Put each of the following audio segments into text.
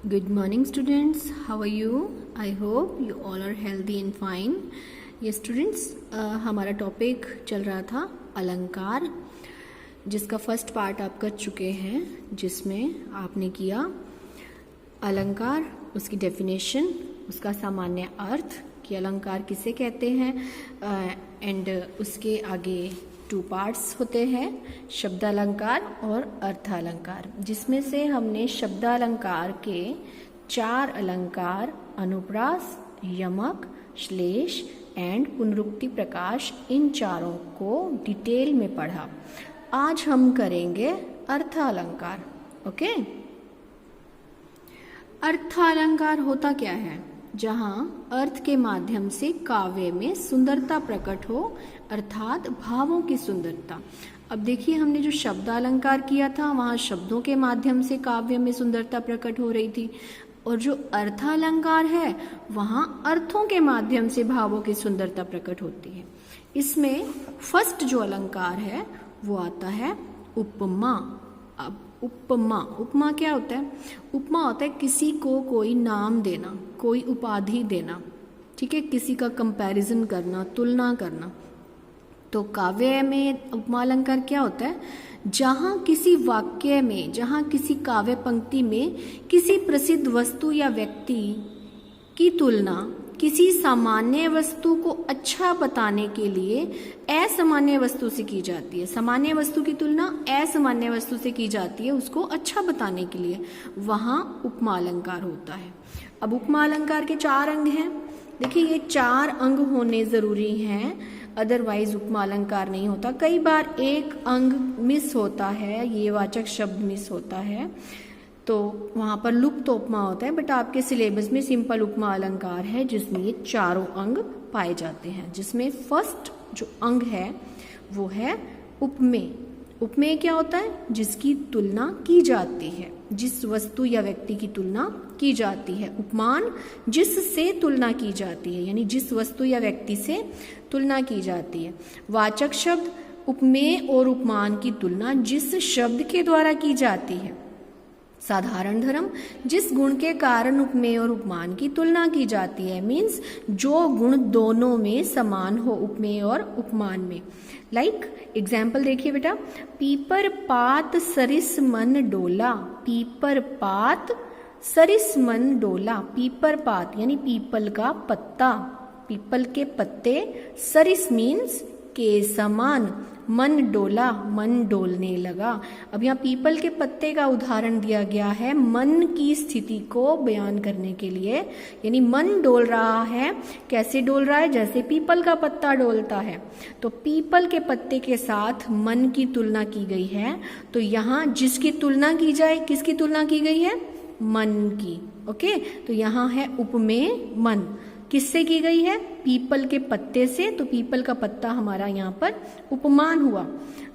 Good morning students, how are you? I hope you all are healthy and fine. Yes students, हमारा topic चल रहा था अलंकार, जिसका फर्स्ट पार्ट आप कर चुके हैं, जिसमें आपने किया अलंकार, उसकी डेफिनेशन, उसका सामान्य अर्थ कि अलंकार किसे कहते हैं, एंड उसके आगे 2 पार्ट्स होते हैं, शब्दालंकार और अर्थालंकार, जिसमें से हमने शब्दालंकार के 4 अलंकार अनुप्रास, यमक, श्लेष एंड पुनरुक्ति प्रकाश, इन चारों को डिटेल में पढ़ा। आज हम करेंगे अर्थालंकार। ओके, अर्थालंकार होता क्या है? जहां अर्थ के माध्यम से काव्य में सुंदरता प्रकट हो, अर्थात भावों की सुंदरता। अब देखिए, हमने जो शब्दालंकार किया था वहां शब्दों के माध्यम से काव्य में सुंदरता प्रकट हो रही थी, और जो अर्थालंकार है वहां अर्थों के माध्यम से भावों की सुंदरता प्रकट होती है। इसमें फर्स्ट जो अलंकार है वो आता है उपमा। अब उपमा क्या होता है? उपमा होता है किसी को कोई नाम देना, कोई उपाधि देना, ठीक है, किसी का कंपैरिजन करना, तुलना करना। तो काव्य में उपमा अलंकार क्या होता है? जहां किसी वाक्य में, जहां किसी काव्य पंक्ति में किसी प्रसिद्ध वस्तु या व्यक्ति की तुलना किसी सामान्य वस्तु को अच्छा बताने के लिए असामान्य वस्तु से की जाती है। सामान्य वस्तु की तुलना असामान्य वस्तु से की जाती है उसको अच्छा बताने के लिए, वहां उपमा अलंकार होता है। अब उपमा अलंकार के 4 अंग हैं। देखिए, ये 4 अंग होने जरूरी हैं, अदरवाइज उपमा अलंकार नहीं होता। कई बार एक अंग मिस होता है, ये वाचक शब्द मिस होता है, तो वहां पर लुप्त उपमा होता है, बट आपके सिलेबस में सिंपल उपमा अलंकार है जिसमें ये 4 अंग पाए जाते हैं। जिसमें फर्स्ट जो अंग है वो है उपमेय। उपमेय क्या होता है? जिसकी तुलना की जाती है, जिस वस्तु या व्यक्ति की तुलना की जाती है। उपमान जिससे तुलना की जाती है, यानी जिस वस्तु या व्यक्ति से तुलना की जाती है। वाचक शब्द उपमेय और उपमान की तुलना जिस शब्द के द्वारा की जाती है। साधारण धर्म जिस गुण के कारण उपमेय और उपमान की तुलना की जाती है, मीन्स जो गुण दोनों में समान हो, उपमेय और उपमान में। लाइक एग्जाम्पल देखिए बेटा, पीपर पात सरिस मन डोला। पीपर पात सरिस मन डोला। पीपर पात यानी पीपल का पत्ता, पीपल के पत्ते, सरिस मीन्स के समान, मन डोला मन डोलने लगा। अब यहाँ पीपल के पत्ते का उदाहरण दिया गया है मन की स्थिति को बयान करने के लिए, यानी मन डोल रहा है। कैसे डोल रहा है? जैसे पीपल का पत्ता डोलता है। तो पीपल के पत्ते के साथ मन की तुलना की गई है। तो यहाँ जिसकी तुलना की जाए, किसकी तुलना की गई है? मन की। ओके, तो यहाँ है उपमेय मन। किससे की गई है? पीपल के पत्ते से। तो पीपल का पत्ता हमारा यहाँ पर उपमान हुआ।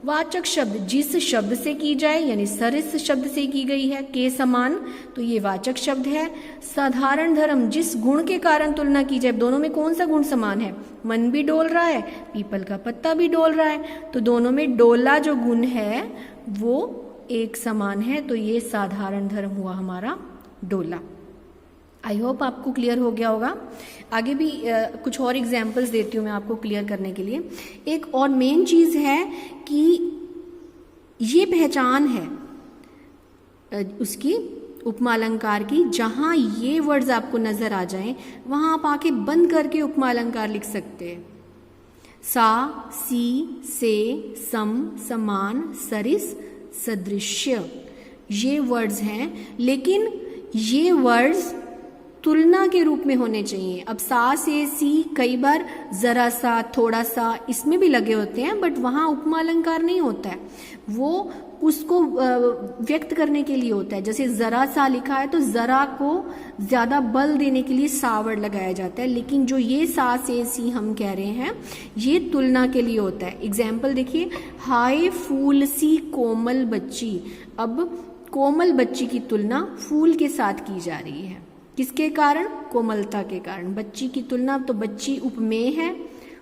वाचक शब्द जिस शब्द से की जाए, यानी सरिस शब्द से की गई है, के समान, तो ये वाचक शब्द है। साधारण धर्म जिस गुण के कारण तुलना की जाए, दोनों में कौन सा गुण समान है? मन भी डोल रहा है, पीपल का पत्ता भी डोल रहा है, तो दोनों में डोला जो गुण है वो एक समान है। तो ये साधारण धर्म हुआ हमारा डोला। आई होप आपको क्लियर हो गया होगा। आगे भी कुछ और एग्जाम्पल्स देती हूँ मैं आपको क्लियर करने के लिए। एक और मेन चीज है कि ये पहचान है उसकी उपमा अलंकार की, जहां ये वर्ड्स आपको नजर आ जाएं वहां आप आंखें बंद करके उपमा अलंकार लिख सकते हैं। सा, सी, से, सम, समान, सरिस, सदृश्य, ये वर्ड्स हैं, लेकिन ये वर्ड्स तुलना के रूप में होने चाहिए। अब सा, से, सी कई बार जरा सा, थोड़ा सा इसमें भी लगे होते हैं, बट वहां उपमा अलंकार नहीं होता है, वो उसको व्यक्त करने के लिए होता है। जैसे जरा सा लिखा है तो जरा को ज्यादा बल देने के लिए सा वर्ड लगाया जाता है, लेकिन जो ये सा, से, सी हम कह रहे हैं ये तुलना के लिए होता है। एग्जाम्पल देखिए, हाय फूल सी कोमल बच्ची। अब कोमल बच्ची की तुलना फूल के साथ की जा रही है। किसके कारण? कोमलता के कारण। बच्ची की तुलना, तो बच्ची उपमेय है,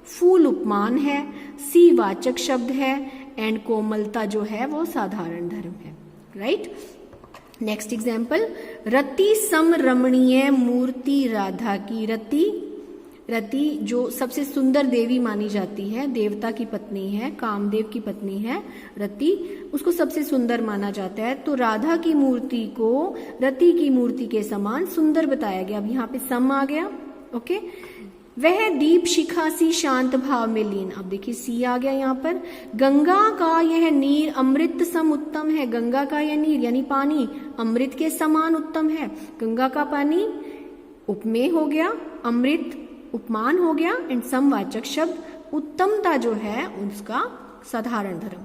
फूल उपमान है, सी वाचक शब्द है, एंड कोमलता जो है वो साधारण धर्म है। राइट। नेक्स्ट एग्जाम्पल, रति सम रमणीय मूर्ति राधा की। रति जो सबसे सुंदर देवी मानी जाती है, देवता की पत्नी है, कामदेव की पत्नी है रति, उसको सबसे सुंदर माना जाता है। तो राधा की मूर्ति को रति की मूर्ति के समान सुंदर बताया गया। अब यहाँ पे सम आ गया, ओके। वह दीप शिखा सी शांत भाव में लीन, अब देखिए सी आ गया यहाँ पर। गंगा का यह नीर अमृत सम उत्तम है, गंगा का यह नीर यानी पानी अमृत के समान उत्तम है। गंगा का पानी उपमेय हो गया, अमृत उपमान हो गया, एंड समवाचक शब्द उत्तमता जो है उसका साधारण धर्म।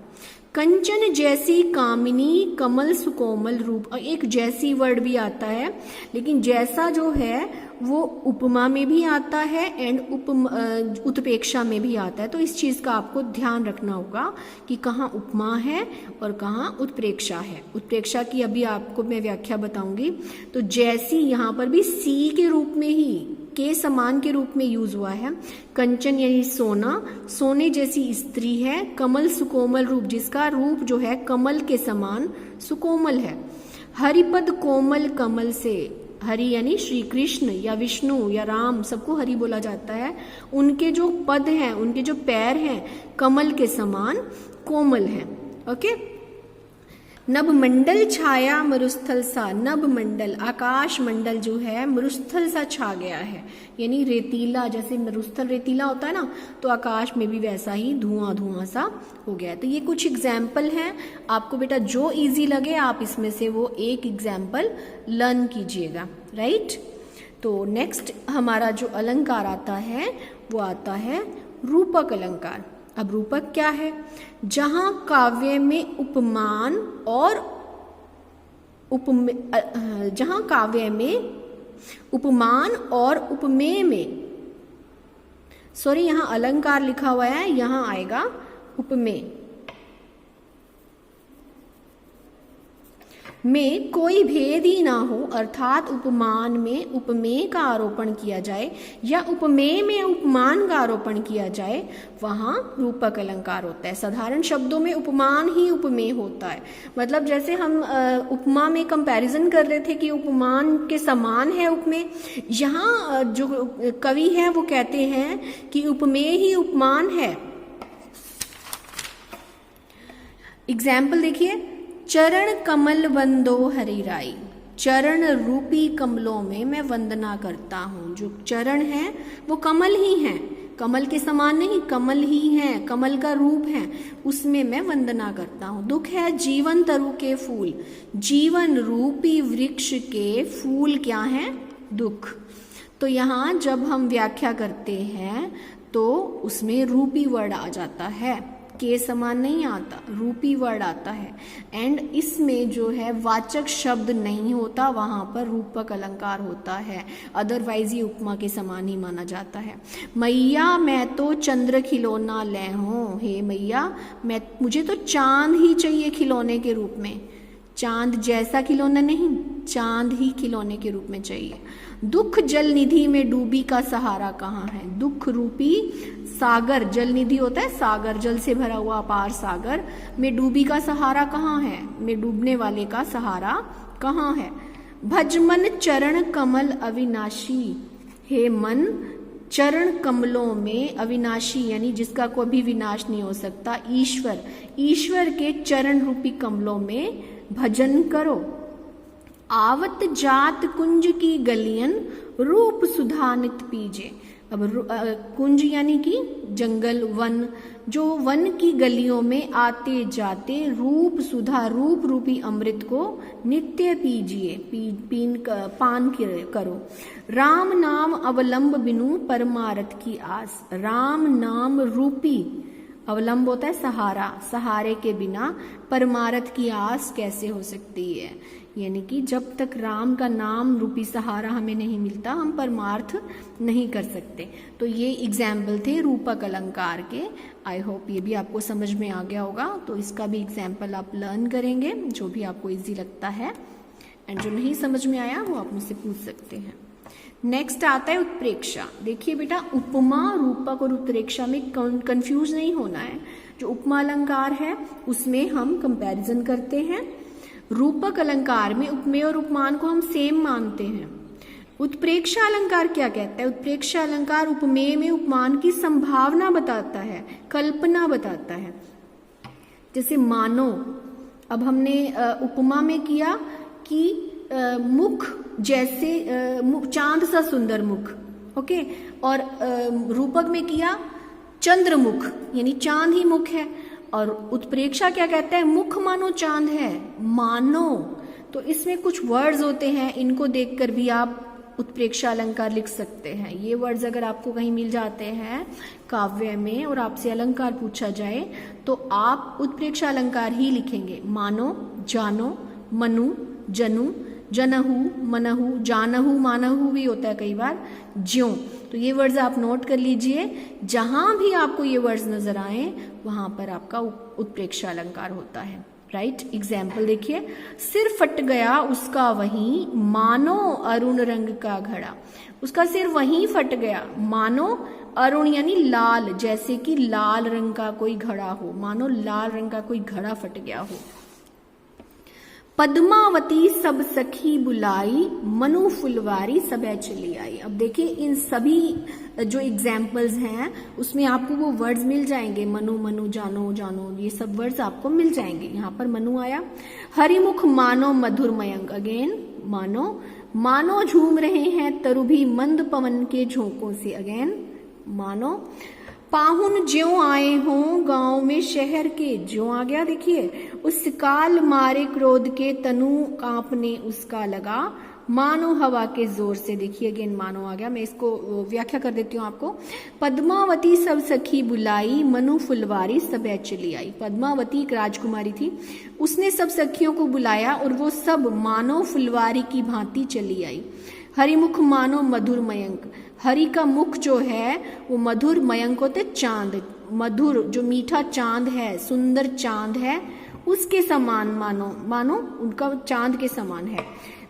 कंचन जैसी कामिनी कमल सुकोमल रूप, और एक जैसी वर्ड भी आता है, लेकिन जैसा जो है वो उपमा में भी आता है एंड उत्प्रेक्षा में भी आता है। तो इस चीज का आपको ध्यान रखना होगा कि कहाँ उपमा है और कहाँ उत्प्रेक्षा है। उत्प्रेक्षा की अभी आपको मैं व्याख्या बताऊंगी। तो जैसी यहाँ पर भी सी के रूप में ही, के समान के रूप में यूज हुआ है। कंचन यानी सोना, सोने जैसी स्त्री है। कमल सुकोमल रूप, जिसका रूप जो है कमल के समान सुकोमल है। हरिपद कोमल कमल से, हरि यानी श्री कृष्ण या विष्णु या राम, सबको हरि बोला जाता है। उनके जो पद हैं, उनके जो पैर हैं कमल के समान कोमल हैं, ओके। नभ मंडल छाया मरुस्थल सा, नभ मंडल आकाश मंडल जो है मरुस्थल सा छा गया है, यानी रेतीला, जैसे मरुस्थल रेतीला होता है ना, तो आकाश में भी वैसा ही धुआं धुआं सा हो गया है। तो ये कुछ एग्जाम्पल हैं, आपको बेटा जो इजी लगे आप इसमें से वो एक एग्जाम्पल लर्न कीजिएगा, राइट। तो नेक्स्ट हमारा जो अलंकार आता है वो आता है रूपक अलंकार। अब रूपक क्या है? जहां काव्य में उपमान और जहां काव्य में उपमान और उपमेय में, सॉरी यहां अलंकार लिखा हुआ है, यहां आएगा उपमेय में कोई भेद ही ना हो, अर्थात उपमान में उपमेय का आरोपण किया जाए या उपमेय में उपमान का आरोपण किया जाए, वहां रूपक अलंकार होता है। साधारण शब्दों में उपमान ही उपमेय होता है। मतलब जैसे हम उपमा में कंपैरिजन कर रहे थे कि उपमान के समान है उपमेय, यहाँ जो कवि है वो कहते हैं कि उपमेय ही उपमान है। एग्जाम्पल देखिए, चरण कमल वंदो हरिराई, चरण रूपी कमलों में मैं वंदना करता हूँ। जो चरण है वो कमल ही हैं, कमल के समान नहीं, कमल ही हैं, कमल का रूप है, उसमें मैं वंदना करता हूँ। दुख है जीवन तरु के फूल, जीवन रूपी वृक्ष के फूल क्या हैं? दुख। तो यहाँ जब हम व्याख्या करते हैं तो उसमें रूपी वर्ड आ जाता है, के समान नहीं आता, रूपी वर्ड आता है। एंड इसमें जो है वाचक शब्द नहीं होता, वहां पर रूपक अलंकार होता है। अदरवाइज ये उपमा के समान ही माना जाता है। मैया मैं तो चंद्र खिलौना ले हूं, हे मैया मुझे तो चांद ही चाहिए खिलौने के रूप में। चांद जैसा खिलौना नहीं, चांद ही खिलौने के रूप में चाहिए। दुख जल निधि में डूबी का सहारा कहाँ है? दुख रूपी सागर, जल निधि होता है सागर, जल से भरा हुआ अपार सागर में डूबी का सहारा कहाँ है? में डूबने वाले का सहारा कहाँ है? भजमन चरण कमल अविनाशी, हे मन चरण कमलों में अविनाशी यानी जिसका कोई भी विनाश नहीं हो सकता, ईश्वर, ईश्वर के चरण रूपी कमलों में भजन करो। आवत जात कुंज की गलियन रूप सुधा नित पीजे। अब कुंज यानी कि जंगल, वन, जो वन की गलियों में आते जाते रूप सुधा, रूप रूपी अमृत को नित्य पीजिए, पान करो। राम नाम अवलंब बिनु परमारथ की आस, राम नाम रूपी अवलंब होता है सहारा, सहारे के बिना परमारथ की आस कैसे हो सकती है? यानी कि जब तक राम का नाम रूपी सहारा हमें नहीं मिलता हम परमार्थ नहीं कर सकते। तो ये एग्जाम्पल थे रूपक अलंकार के। आई होप ये भी आपको समझ में आ गया होगा। तो इसका भी एग्जाम्पल आप लर्न करेंगे जो भी आपको इजी लगता है, एंड जो नहीं समझ में आया वो आप मुझसे पूछ सकते हैं। नेक्स्ट आता है उत्प्रेक्षा। देखिए बेटा, उपमा, रूपक और उत्प्रेक्षा में कंफ्यूज नहीं होना है। जो उपमा अलंकार है उसमें हम कंपैरिजन करते हैं, रूपक अलंकार में उपमेय और उपमान को हम सेम मानते हैं। उत्प्रेक्षा अलंकार क्या कहता है? उत्प्रेक्षा अलंकार उपमेय में उपमान की संभावना बताता है, कल्पना बताता है। जैसे मानो, अब हमने उपमा में किया कि मुख जैसे चांद सा सुंदर मुख, ओके, और रूपक में किया चंद्रमुख, यानी चांद ही मुख है। और उत्प्रेक्षा क्या कहता है? मुख मानो चांद है, मानो। तो इसमें कुछ वर्ड्स होते हैं, इनको देखकर भी आप उत्प्रेक्षा अलंकार लिख सकते हैं। ये वर्ड्स अगर आपको कहीं मिल जाते हैं काव्य में और आपसे अलंकार पूछा जाए तो आप उत्प्रेक्षा अलंकार ही लिखेंगे। मानो, जानो, मनु, जनु, जनहु, मनहु, जानहु, मानहु भी होता है कई बार, ज्यों। तो ये वर्ड्स आप नोट कर लीजिए, जहां भी आपको ये वर्ड्स नजर आए वहां पर आपका उत्प्रेक्षा अलंकार होता है। राइट, एग्जाम्पल देखिए, सिर फट गया उसका वहीं, मानो अरुण रंग का घड़ा। उसका सिर वहीं फट गया, मानो अरुण यानी लाल, जैसे कि लाल रंग का कोई घड़ा हो, मानो लाल रंग का कोई घड़ा फट गया हो। पद्मावती सब सखी बुलाई, मनु फुलवारी सबे चली आई। अब देखिए इन सभी जो एग्जाम्पल्स हैं उसमें आपको वो वर्ड्स मिल जाएंगे, मनु, मनु, जानो, जानो, ये सब वर्ड्स आपको मिल जाएंगे। यहाँ पर मनु आया। हरिमुख मानो मधुर मयंक, अगेन मानो। मानो झूम रहे हैं तरुभी मंद पवन के झोंकों से, अगेन मानो। पाहुन ज्यों आए हों गांव में शहर के, ज्यों आ गया देखिए। उस काल मारे क्रोध के तनु कांपने उसका लगा, मानो हवा के जोर से, देखिए अगेन मानो आ गया। मैं इसको व्याख्या कर देती हूँ आपको। पद्मावती सब सखी बुलाई, मनु फुलवारी सबे चली आई। पद्मावती एक राजकुमारी थी, उसने सब सखियों को बुलाया और वो सब मानो फुलवारी की भांति चली आई। हरिमुख मानो मधुर मयंक, हरि का मुख जो है वो मधुर, मयंक होते चांद, मधुर जो मीठा चांद है, सुंदर चांद है, उसके समान मानो, मानो उनका चांद के समान है।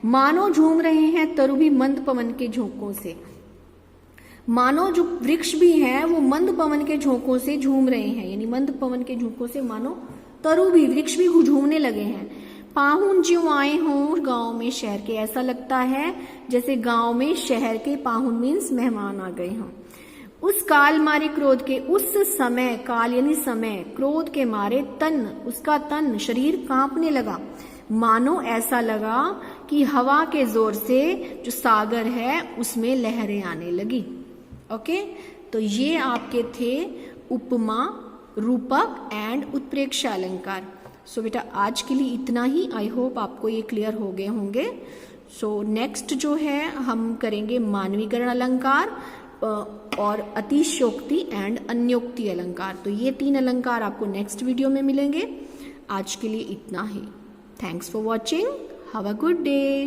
मानो झूम रहे हैं तरुभी मंद पवन के झोंकों से, मानो जो वृक्ष भी हैं वो मंद पवन के झोंकों से झूम रहे हैं, यानी मंद पवन के झोंकों से मानो तरु भी, वृक्ष भी झूमने लगे हैं। पाहुन ज्यों आए हों गांव में शहर के, ऐसा लगता है जैसे गांव में शहर के पाहुन मीन्स मेहमान आ गए हों। उस काल मारे क्रोध के, उस समय, काल यानी समय, क्रोध के मारे तन, उसका तन शरीर कांपने लगा, मानो ऐसा लगा कि हवा के जोर से जो सागर है उसमें लहरें आने लगी। ओके, तो ये आपके थे उपमा, रूपक एंड उत्प्रेक्षा अलंकार। सो बेटा आज के लिए इतना ही। आई होप आपको ये क्लियर हो गए होंगे। सो नेक्स्ट जो है हम करेंगे मानवीकरण अलंकार और अतिशयोक्ति एंड अन्योक्ति अलंकार। तो ये 3 अलंकार आपको नेक्स्ट वीडियो में मिलेंगे। आज के लिए इतना ही। Thanks for watching, have a good day.